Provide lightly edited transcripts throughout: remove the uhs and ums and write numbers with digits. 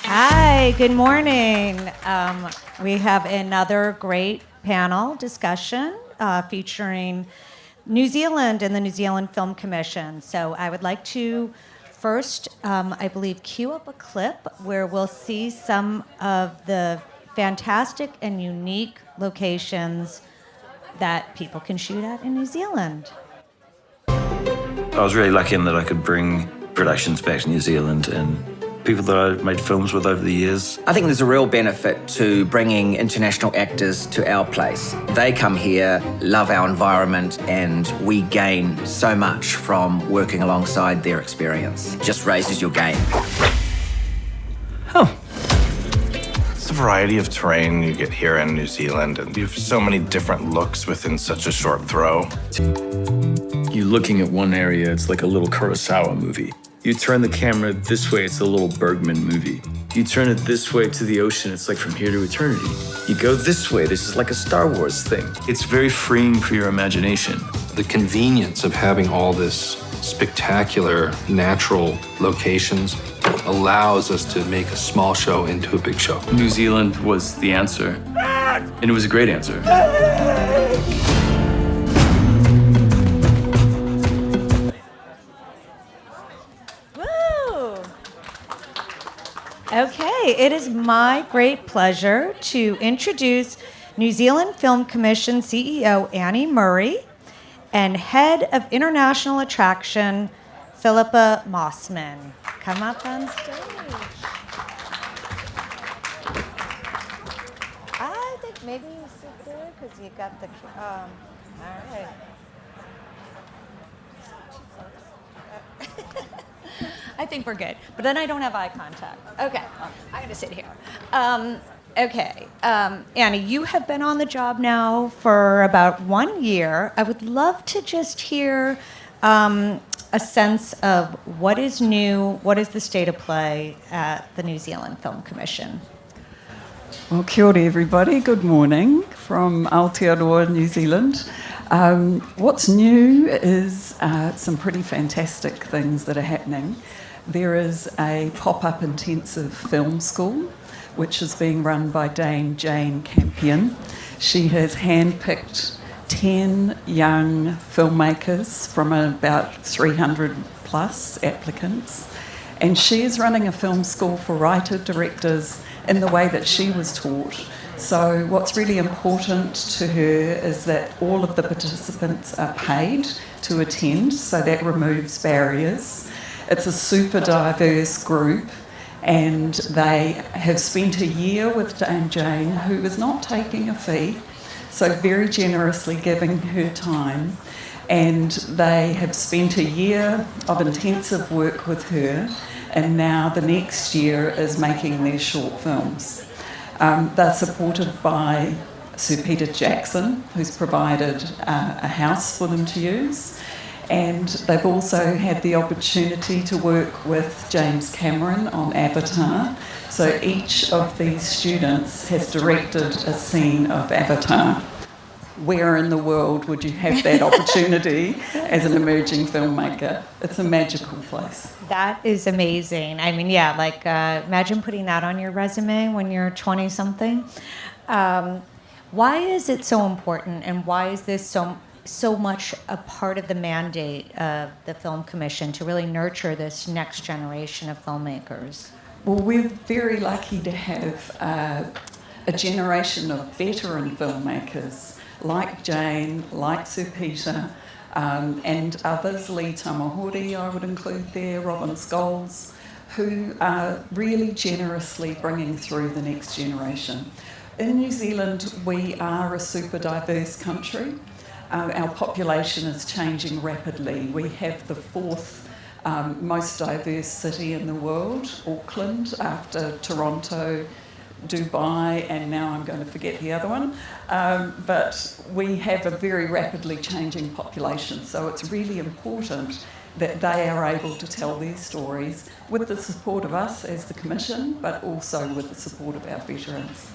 Hi, good morning. We have another great panel discussion featuring New Zealand and the New Zealand Film Commission. So I would like to first, I believe, cue up a clip where we'll see some of the fantastic and unique locations that people can shoot at in New Zealand. I was really lucky in that I could bring productions back to New Zealand and people that I made films with over the years. I think there's a real benefit to bringing international actors to our place. They come here, love our environment, and we gain so much from working alongside their experience. It just raises your game. Oh. It's a variety of terrain you get here in New Zealand, and you have so many different looks within such a short throw. You're looking at one area, it's like a little Kurosawa movie. You turn the camera this way, it's a little Bergman movie. You turn it this way to the ocean, it's like From Here to Eternity. You go this way, this is like a Star Wars thing. It's very freeing for your imagination. The convenience of having all this spectacular natural locations allows us to make a small show into a big show. New Zealand was the answer, and it was a great answer. Okay, it is my great pleasure to introduce New Zealand Film Commission CEO Annie Murray and Head of International Attraction Philippa Mossman. Come up on stage. I think maybe you sit there because you got the, all right. I think we're good, but then I don't have eye contact. Okay, I'm gonna sit here. Annie, you have been on the job now for about 1 year. I would love to just hear a sense of what is new, what is the state of play at the New Zealand Film Commission? Well, kia ora everybody, good morning from Aotearoa, New Zealand. What's new is some pretty fantastic things that are happening. There is a pop-up intensive film school, which is being run by Dame Jane Campion. She has handpicked 10 young filmmakers from about 300 plus applicants, and she is running a film school for writer-directors in the way that she was taught. So what's really important to her is that all of the participants are paid to attend, so that removes barriers. It's a super diverse group, and they have spent a year with Dame Jane, who is not taking a fee, so very generously giving her time. And they have spent a year of intensive work with her, and now the next year is making their short films. They're supported by Sir Peter Jackson, who's provided a house for them to use. And they've also had the opportunity to work with James Cameron on Avatar. So each of these students has directed a scene of Avatar. Where in the world would you have that opportunity as an emerging filmmaker? It's a magical place. That is amazing. I mean, yeah, like imagine putting that on your resume when you're 20-something. Why is it so important, and why is this so much a part of the mandate of the Film Commission to really nurture this next generation of filmmakers? Well, we're very lucky to have a generation of veteran filmmakers like Jane, like Sir Peter, and others, Lee Tamahori I would include there, Robin Scholes, who are really generously bringing through the next generation. In New Zealand, we are a super diverse country. Our population is changing rapidly. We have the fourth most diverse city in the world, Auckland, after Toronto, Dubai, and now I'm going to forget the other one. But we have a very rapidly changing population, so it's really important that they are able to tell their stories with the support of us as the Commission, but also with the support of our veterans.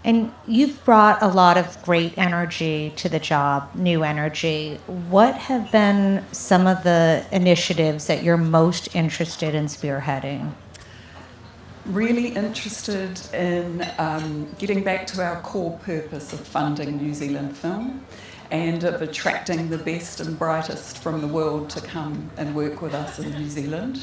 And you've brought a lot of great energy to the job, new energy. What have been some of the initiatives that you're most interested in spearheading? Really interested in getting back to our core purpose of funding New Zealand film and of attracting the best and brightest from the world to come and work with us in New Zealand.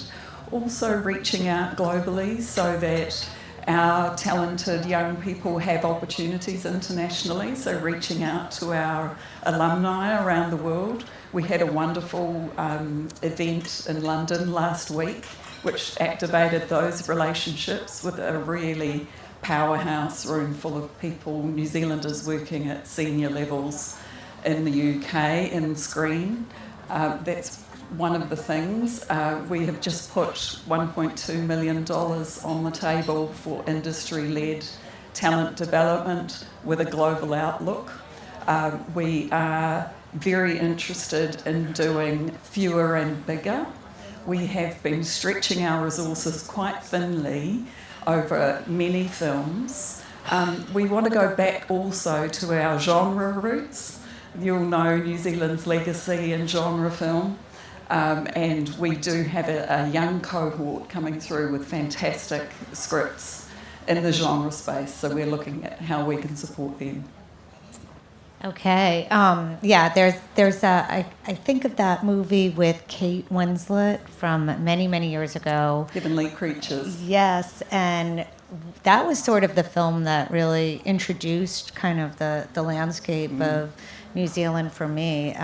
Also reaching out globally so that our talented young people have opportunities internationally, so reaching out to our alumni around the world. We had a wonderful event in London last week which activated those relationships with a really powerhouse room full of people, New Zealanders working at senior levels in the UK in screen. That's one of the things. We have just put $1.2 million on the table for industry-led talent development with a global outlook. We are very interested in doing fewer and bigger. We have been stretching our resources quite thinly over many films. We want to go back also to our genre roots. You'll know New Zealand's legacy in genre film. And we do have a young cohort coming through with fantastic scripts in the genre space, so we're looking at how we can support them. Okay. Yeah, there's I think of that movie with Kate Winslet from many, many years ago. Heavenly Creatures. Yes, and that was sort of the film that really introduced kind of the landscape of New Zealand for me.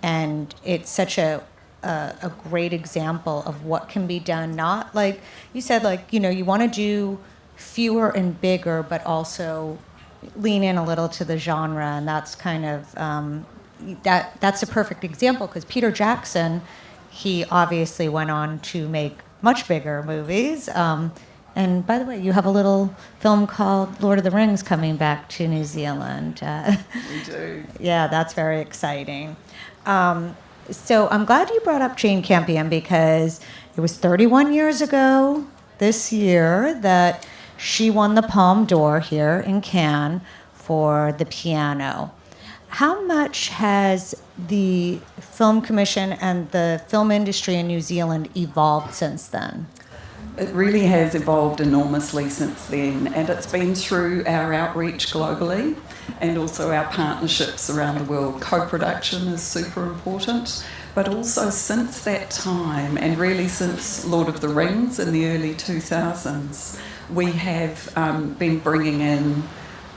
And it's such a great example of what can be done. Not like you said, like, you know, you want to do fewer and bigger, but also lean in a little to the genre, and that's kind of that's a perfect example because Peter Jackson, he obviously went on to make much bigger movies. And by the way, you have a little film called Lord of the Rings coming back to New Zealand. We do. Yeah, that's very exciting. So I'm glad you brought up Jane Campion because it was 31 years ago this year that she won the Palme d'Or here in Cannes for The Piano. How much has the Film Commission and the film industry in New Zealand evolved since then? It really has evolved enormously since then, and it's been through our outreach globally and also our partnerships around the world. Co-production is super important, but also since that time, and really since Lord of the Rings in the early 2000s, we have been bringing in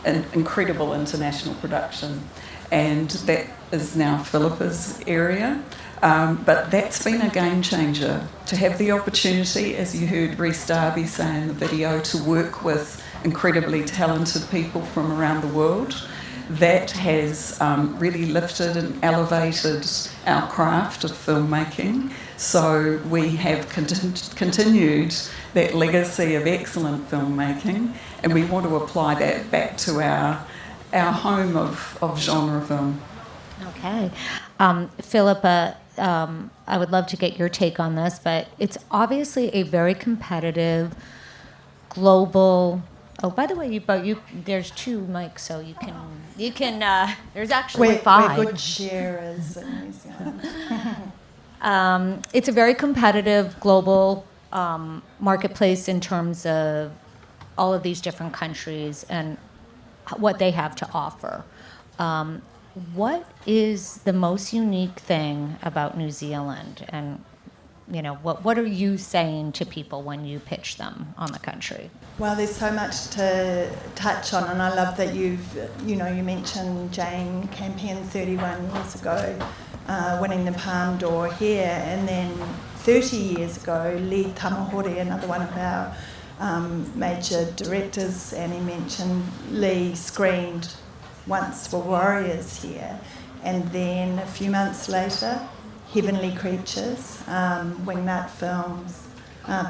an incredible international production, and that is now Philippa's area. But that's been a game changer to have the opportunity, as you heard Rhys Darby say in the video, to work with incredibly talented people from around the world. That has really lifted and elevated our craft of filmmaking. So we have continued that legacy of excellent filmmaking, and we want to apply that back to our home of genre film. Okay. Philippa, I would love to get your take on this, but it's obviously a very competitive, global. Oh, by the way, there's two mics, so you can. There's actually five. We're good sharers in New Zealand. It's a very competitive global marketplace in terms of all of these different countries and what they have to offer. What is the most unique thing about New Zealand, and what are you saying to people when you pitch them on the country? Well, there's so much to touch on, and I love that you mentioned Jane Campion 31 years ago, winning the Palme d'Or here, and then 30 years ago, Lee Tamahori, another one of our major directors, and he mentioned Lee screened Once for Warriors here, and then a few months later, Heavenly Creatures, Wingnut Films,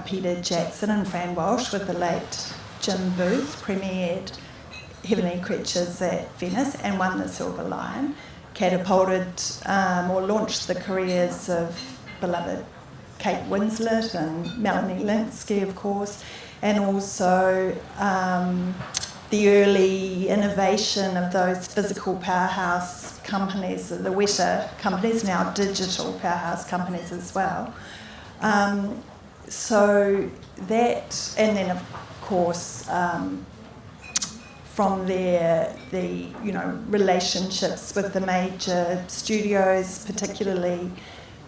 Peter Jackson and Fran Walsh with the late Jim Booth premiered Heavenly Creatures at Venice and won the Silver Lion, catapulted or launched the careers of beloved Kate Winslet and Melanie Linsky, of course, and also the early innovation of those physical powerhouse companies, the Weta companies, now digital powerhouse companies as well. So that, and then of course, from there, the relationships with the major studios, particularly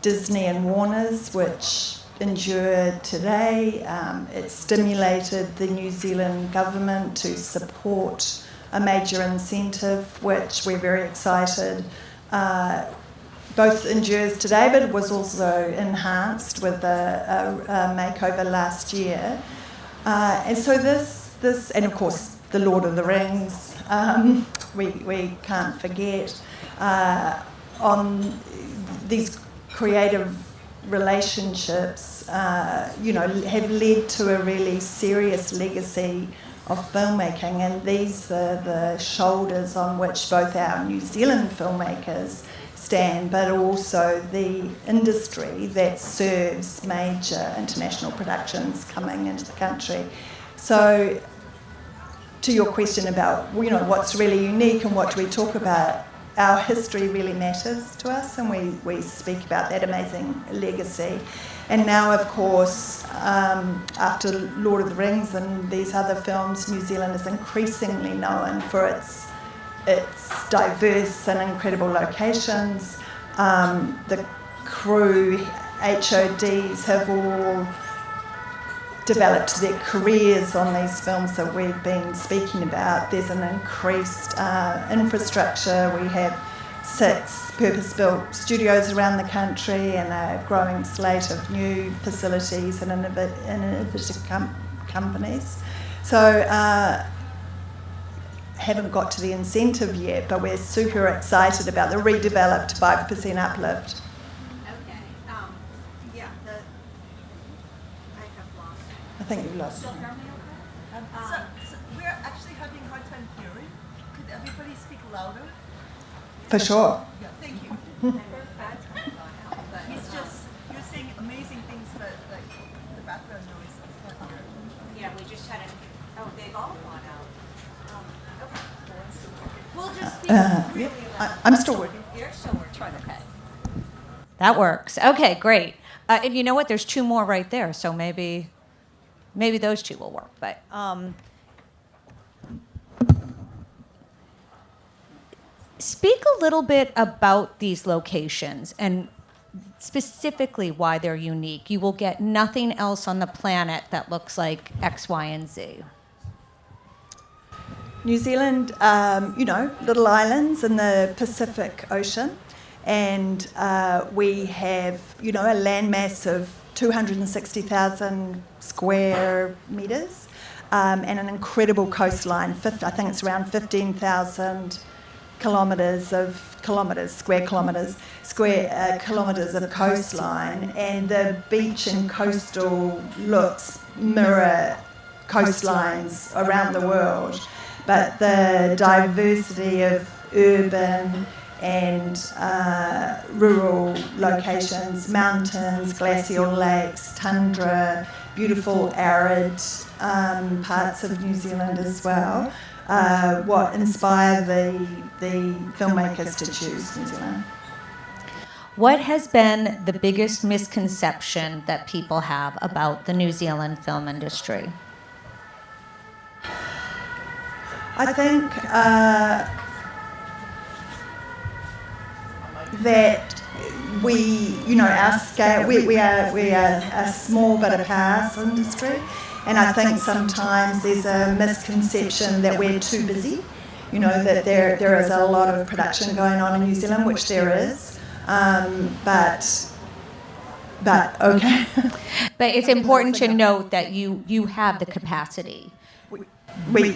Disney and Warner's, which endured today. It stimulated the New Zealand government to support a major incentive, which we're very excited both endures today, but it was also enhanced with a makeover last year. And so this, and of course, the Lord of the Rings, we can't forget, on these creative relationships, have led to a really serious legacy of filmmaking, and these are the shoulders on which both our New Zealand filmmakers stand, but also the industry that serves major international productions coming into the country. So, to your question about what's really unique and what do we talk about, our history really matters to us, and we speak about that amazing legacy. And now, of course, after Lord of the Rings and these other films, New Zealand is increasingly known for its diverse and incredible locations. The crew, HODs, have all developed their careers on these films that we've been speaking about. There's an increased infrastructure. We have 6 purpose-built studios around the country and a growing slate of new facilities and innovative companies. So haven't got to the incentive yet, but we're super excited about the redeveloped 5% uplift. I think you've lost me. So we're actually having a hard time hearing. Could everybody speak louder? For sure. Yeah, thank you. You're saying amazing things, but like the background noise is not here. Yeah, we just had they've all gone out. We'll just speak really loud. I'm still working. Here, so we're trying to pay. That works. Okay, great. And you know what? There's 2 more right there, so maybe those 2 will work. But speak a little bit about these locations and specifically why they're unique. You will get nothing else on the planet that looks like X, Y, and Z. New Zealand, little islands in the Pacific Ocean, and we have, a landmass of 260,000 square metres and an incredible coastline. I think it's around 15,000 square kilometres of coastline, and the beach and coastal looks mirror coastlines around the world. But the diversity of urban and rural locations, mountains, glacial lakes, tundra, beautiful arid parts of New Zealand as well, what inspired the filmmakers to choose New Zealand. What has been the biggest misconception that people have about the New Zealand film industry? I think that our scale, we are a small but a powerhouse industry, and I think sometimes there's a misconception that we're too busy, that there is a lot of production going on in New Zealand, which there is, but okay. But it's important to note that you have the capacity. We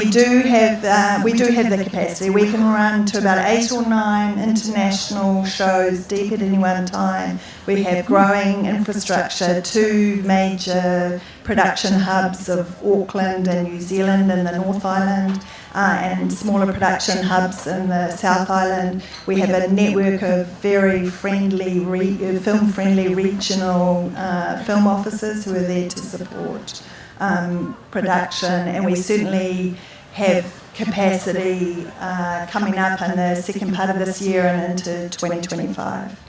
do have the capacity. We can run to about 8 or 9 international shows deep at any one time. We have growing infrastructure, 2 major production hubs of Auckland and New Zealand and the North Island, and smaller production hubs in the South Island. We have a network of very friendly, film-friendly regional film offices who are there to support production, and we certainly have capacity coming up in the second part of this year and into 2025.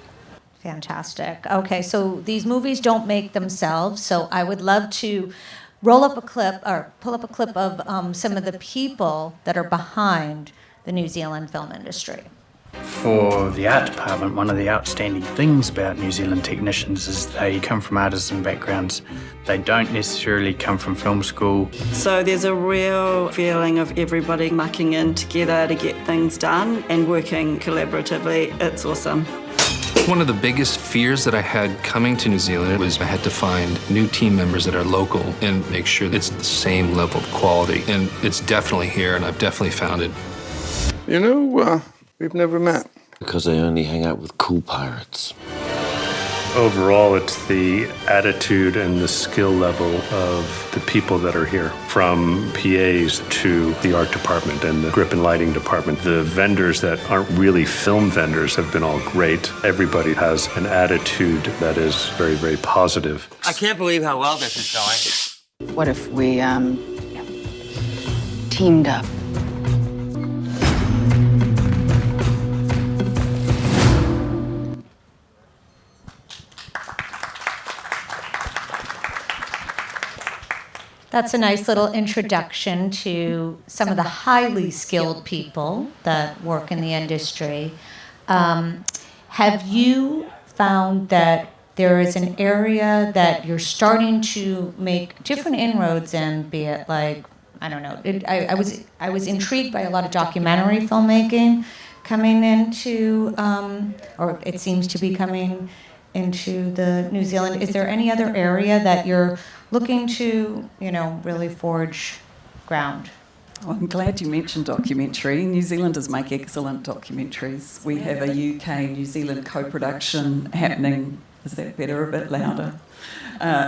Fantastic. Okay, so these movies don't make themselves, so I would love to roll up a clip or pull up a clip of some of the people that are behind the New Zealand film industry. For the art department, one of the outstanding things about New Zealand technicians is they come from artisan backgrounds. They don't necessarily come from film school. So there's a real feeling of everybody mucking in together to get things done and working collaboratively. It's awesome. One of the biggest fears that I had coming to New Zealand was I had to find new team members that are local and make sure it's the same level of quality. And it's definitely here, and I've definitely found it. You know, we've never met. Because I only hang out with cool pirates. Overall, it's the attitude and the skill level of the people that are here, from PAs to the art department and the grip and lighting department. The vendors that aren't really film vendors have been all great. Everybody has an attitude that is very, very positive. I can't believe how well this is going. What if we teamed up? That's a nice little introduction to some of the highly skilled people that work in the industry. Have you found that there is an area that you're starting to make different inroads in, be it like, I don't know, I was intrigued by a lot of documentary filmmaking coming into, or it seems to be coming into the New Zealand. Is there any other area that you're looking to, really forge ground? Well, I'm glad you mentioned documentary. New Zealanders make excellent documentaries. We have a UK-New Zealand co-production happening. Is that better? A bit louder.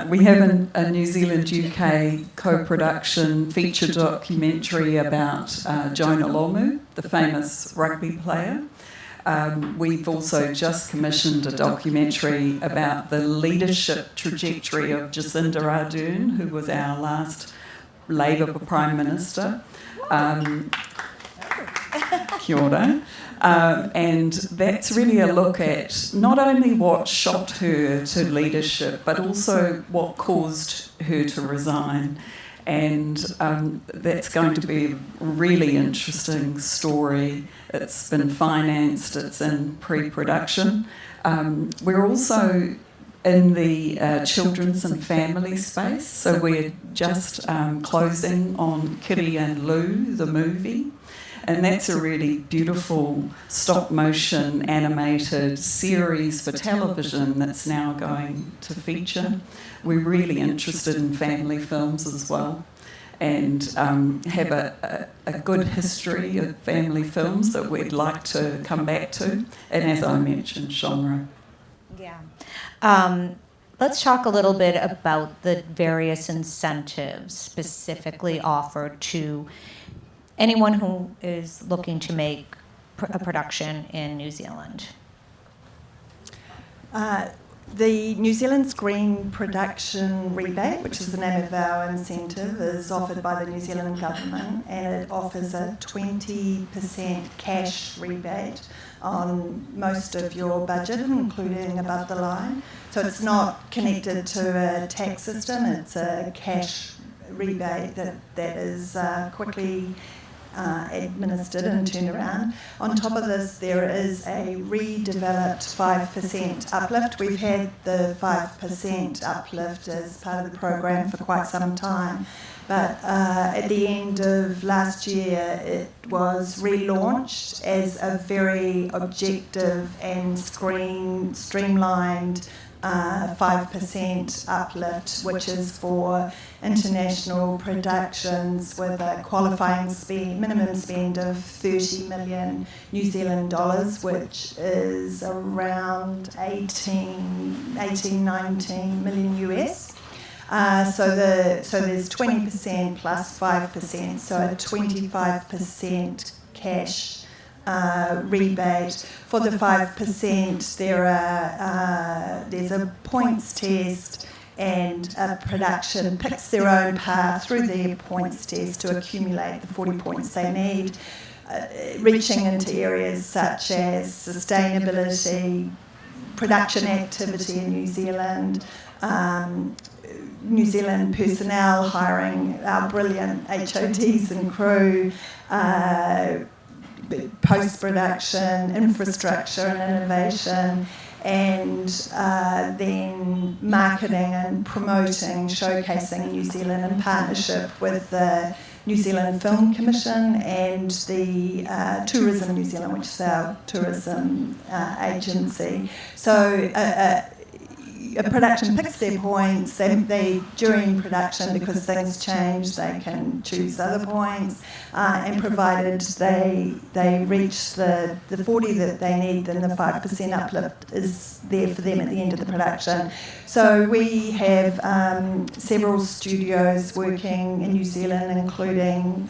We have a New Zealand-UK co-production feature documentary about Jonah Lomu, the famous rugby player. We've also just commissioned a documentary about the leadership trajectory of Jacinda Ardern, who was our last Labour Prime Minister. Kia ora. And that's really a look at not only what shot her to leadership, but also what caused her to resign. And that's going to be a really interesting story. It's been financed, it's in pre-production. We're also in the children's and family space, so we're just closing on Kitty and Lou, the movie. And that's a really beautiful stop-motion animated series for television that's now going to feature. We're really interested in family films as well, and have a good history of family films that we'd like to come back to, and as I mentioned, genre. Yeah. Let's talk a little bit about the various incentives specifically offered to anyone who is looking to make a production in New Zealand. The New Zealand Screen Production Rebate, which is the name of our incentive, is offered by the New Zealand government, and it offers a 20% cash rebate on most of your budget, including above the line. So it's not connected to a tax system, it's a cash rebate that is quickly administered and turned around. On top of this, there is a redeveloped 5% uplift. We've had the 5% uplift as part of the program for quite some time, but at the end of last year it was relaunched as a very objective and streamlined 5% uplift, which is for international productions with a qualifying minimum spend of 30 million New Zealand dollars, which is around 19 million US. So there's 20% plus 5%, so a 25% cash rebate. For the 5%, there's a points test, and a production picks their own path through their points test to accumulate the 40 points they need, reaching into areas such as sustainability, production activity in New Zealand, New Zealand personnel, hiring our brilliant HODs and crew, post-production, infrastructure and innovation, and then marketing and promoting, showcasing New Zealand in partnership with the New Zealand Film Commission and the Tourism New Zealand, which is our tourism agency. So a production picks their points. They during production, because things change, they can choose other points, and provided they reach the 40 that they need, then the 5% uplift is there for them at the end of the production. So we have several studios working in New Zealand, including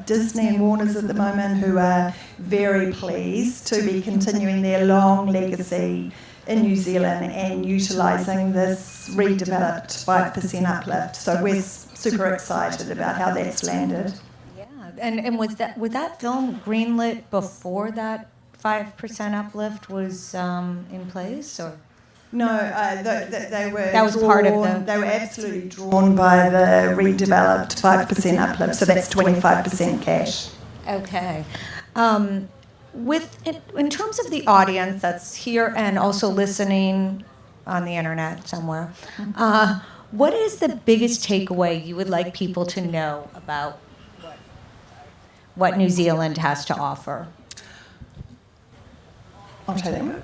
Disney and Warner's at the moment, who are very pleased to be continuing their long legacy in New Zealand and utilising this redeveloped 5% uplift. So we're super excited about how that's landed. Yeah, and was that film greenlit before that 5% uplift was in place, or? No, they were. That was part of the. They were absolutely drawn by the redeveloped 5% uplift. So that's 25% cash. Okay. In terms of the audience that's here and also listening on the internet somewhere, what is the biggest takeaway you would like people to know about what New Zealand has to offer? I'll tell you.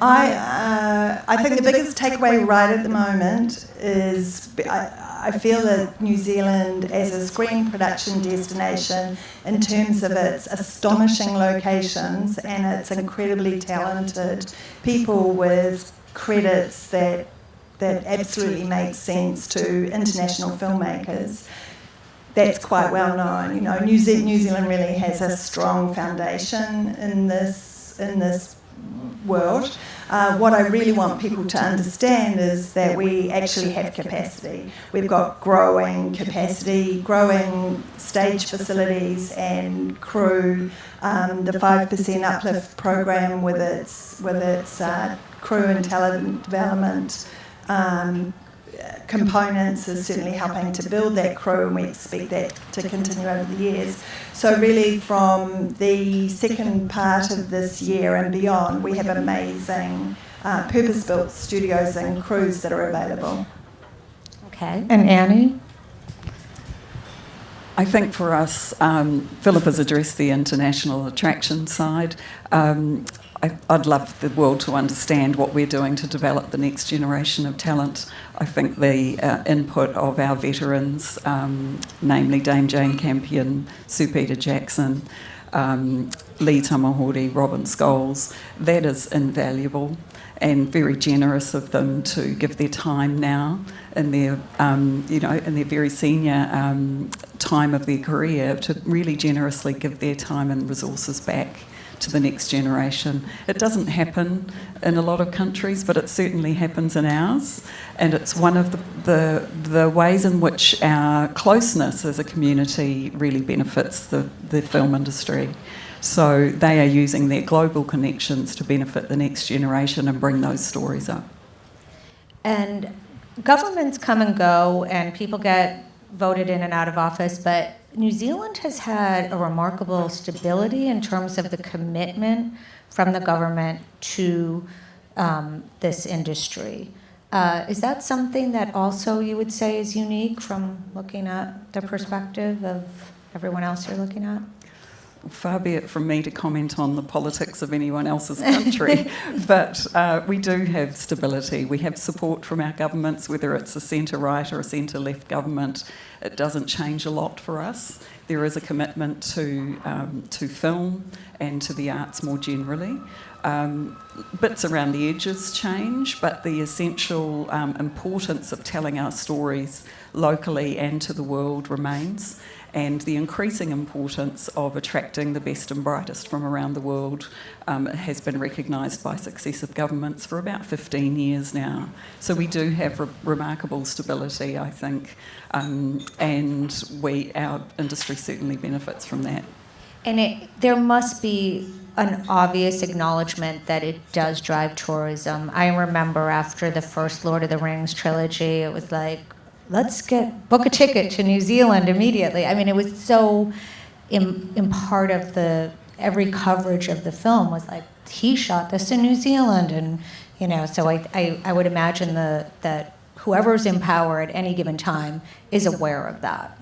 I think the biggest takeaway right at the moment is I feel that New Zealand as a screen production destination, in terms of its astonishing locations and its incredibly talented people with credits that absolutely make sense to international filmmakers, that's quite well known. You know, New Zealand really has a strong foundation in this world. What I really want people to understand is that we actually have capacity. We've got growing capacity, growing stage facilities and crew. The 5% uplift program with its crew and talent development components is certainly helping to build that crew, and we expect that to continue over the years. So really from the second part of this year and beyond, we have amazing purpose-built studios and crews that are available. Okay. And Annie? I think for us, Philippa's addressed the international attraction side. I'd love the world to understand what we're doing to develop the next generation of talent. I think the input of our veterans, namely Dame Jane Campion, Sir Peter Jackson, Lee Tamahori, Robin Scholes, that is invaluable and very generous of them to give their time now in their, in their very senior time of their career, to really generously give their time and resources back to the next generation. It doesn't happen in a lot of countries, but it certainly happens in ours, and it's one of the ways in which our closeness as a community really benefits the film industry. So they are using their global connections to benefit the next generation and bring those stories up. And governments come and go, and people get voted in and out of office, but New Zealand has had a remarkable stability in terms of the commitment from the government to this industry. Is that something that also you would say is unique from looking at the perspective of everyone else you're looking at? Far be it from me to comment on the politics of anyone else's country, but we do have stability. We have support from our governments, whether it's a centre-right or a centre-left government. it doesn't change a lot for us. There is a commitment to film and to the arts more generally. Bits around the edges change, but the essential importance of telling our stories locally and to the world remains, and the increasing importance of attracting the best and brightest from around the world has been recognised by successive governments for about 15 years now. So we do have remarkable stability, I think, and our industry certainly benefits from that. And there must be an obvious acknowledgement that it does drive tourism. I remember after the first Lord of the Rings trilogy, it was like, let's book a ticket to New Zealand immediately. I mean, it was so in part of every coverage of the film was like, he shot this in New Zealand, and so I would imagine that whoever's in power at any given time is aware of that.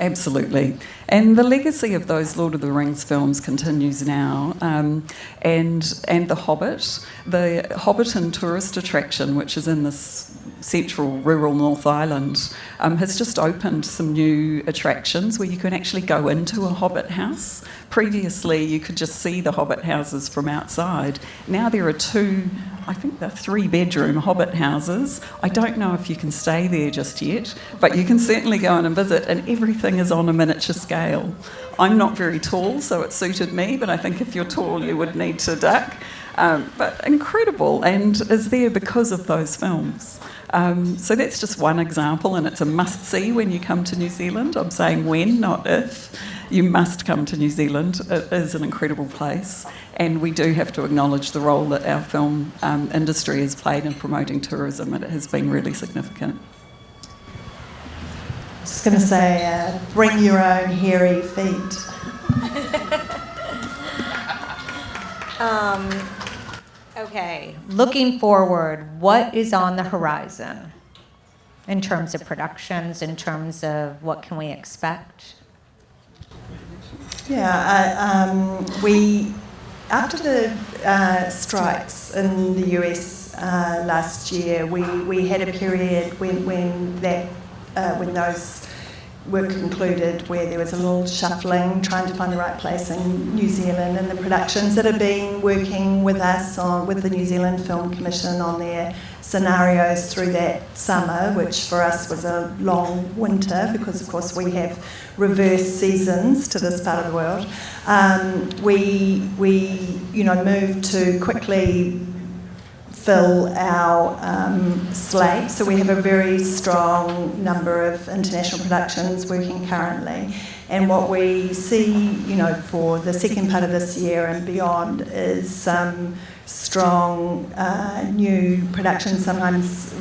Absolutely. And the legacy of those Lord of the Rings films continues now. And The Hobbit. The Hobbiton tourist attraction, which is in this central rural North Island, has just opened some new attractions where you can actually go into a Hobbit house. Previously, you could just see the Hobbit houses from outside. Now there are they're 3-bedroom Hobbit houses. I don't know if you can stay there just yet, but you can certainly go in and visit, and everything is on a miniature scale. I'm not very tall, so it suited me, but I think if you're tall, you would need to duck. But incredible, and is there because of those films. So that's just one example, and it's a must-see when you come to New Zealand. I'm saying when, not if. You must come to New Zealand. It is an incredible place, and we do have to acknowledge the role that our film industry has played in promoting tourism. It has been really significant. I was just going to say, bring your own hairy feet. Okay, looking forward, what is on the horizon in terms of productions, in terms of what can we expect? Yeah, after the strikes in the US last year, we had a period when those were concluded where there was a little shuffling, trying to find the right place in New Zealand, and the productions that have been working with us with the New Zealand Film Commission on their scenarios through that summer, which for us was a long winter because of course we have reverse seasons to this part of the world. We moved to quickly fill our slate. So we have a very strong number of international productions working currently. And what we see, for the second part of this year and beyond is some strong new productions, sometimes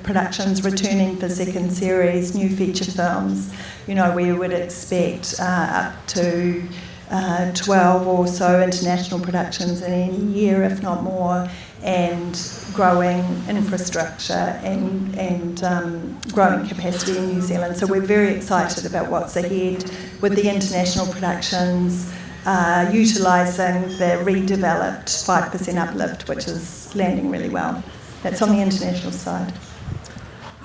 productions returning for second series, new feature films. We would expect up to 12 or so international productions in a year, if not more, and growing infrastructure and growing capacity in New Zealand. So we're very excited about what's ahead with the international productions, utilising the redeveloped 5% uplift, which is landing really well. That's on the international side.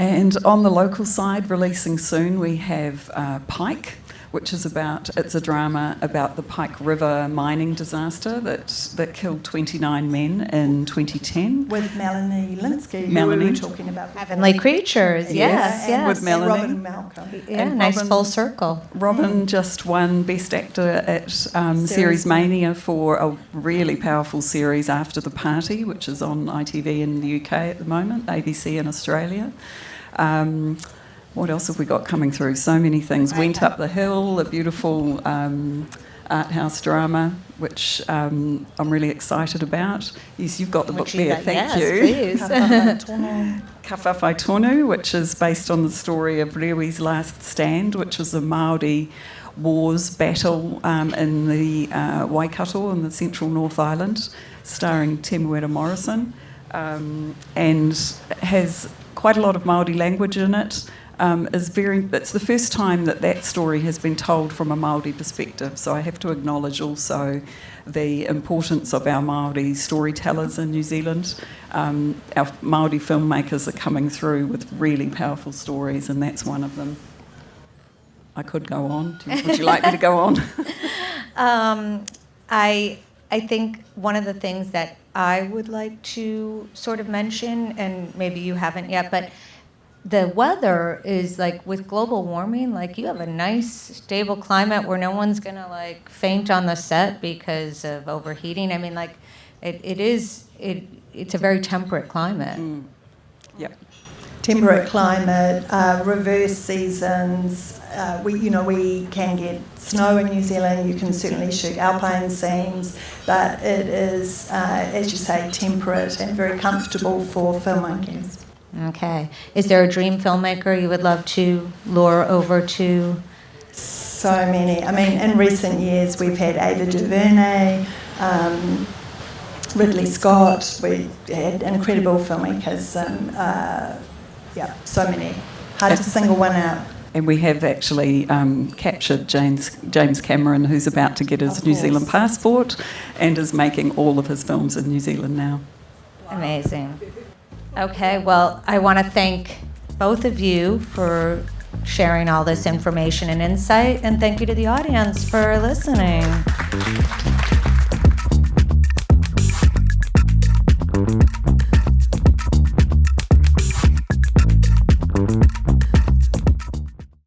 And on the local side, releasing soon, we have Pike, which is it's a drama about the Pike River mining disaster that killed 29 men in 2010. With Melanie Linsky, who we were talking about. Heavenly Creatures, yes. With Melanie. And Robin Malcolm. Yeah, and nice full circle. Robin just won Best Actor at Series Mania for a really powerful series, After the Party, which is on ITV in the UK at the moment, ABC in Australia. What else have we got coming through? So many things. Went Up the Hill, a beautiful art house drama, which I'm really excited about. Yes, you've got the book there. Thank you. Please. Kawhawhai Tonu, which is based on the story of Rewi's Last Stand, which was a Māori wars battle in the Waikato in the central North Island, starring Temuera Morrison, and has quite a lot of Māori language in it. It's the first time that story has been told from a Māori perspective, so I have to acknowledge also the importance of our Māori storytellers in New Zealand. Our Māori filmmakers are coming through with really powerful stories, and that's one of them. I could go on. Would you like me to go on? I think one of the things that I would like to sort of mention, and maybe you haven't yet, but the weather is like with global warming, like you have a nice stable climate where no one's gonna like faint on the set because of overheating. I mean, like it's a very temperate climate. Yep. Temperate climate, reverse seasons. We can get snow in New Zealand. You can certainly shoot alpine scenes, but it is, as you say, temperate and very comfortable for filmmakers. Okay. Is there a dream filmmaker you would love to lure over to? So many. I mean, in recent years, we've had Ava DuVernay, Ridley Scott. We had incredible filmmakers, and so many. Hard to single one out. And we have actually captured James Cameron, who's about to get his New Zealand passport and is making all of his films in New Zealand now. Amazing. Okay, well, I want to thank both of you for sharing all this information and insight, and thank you to the audience for listening.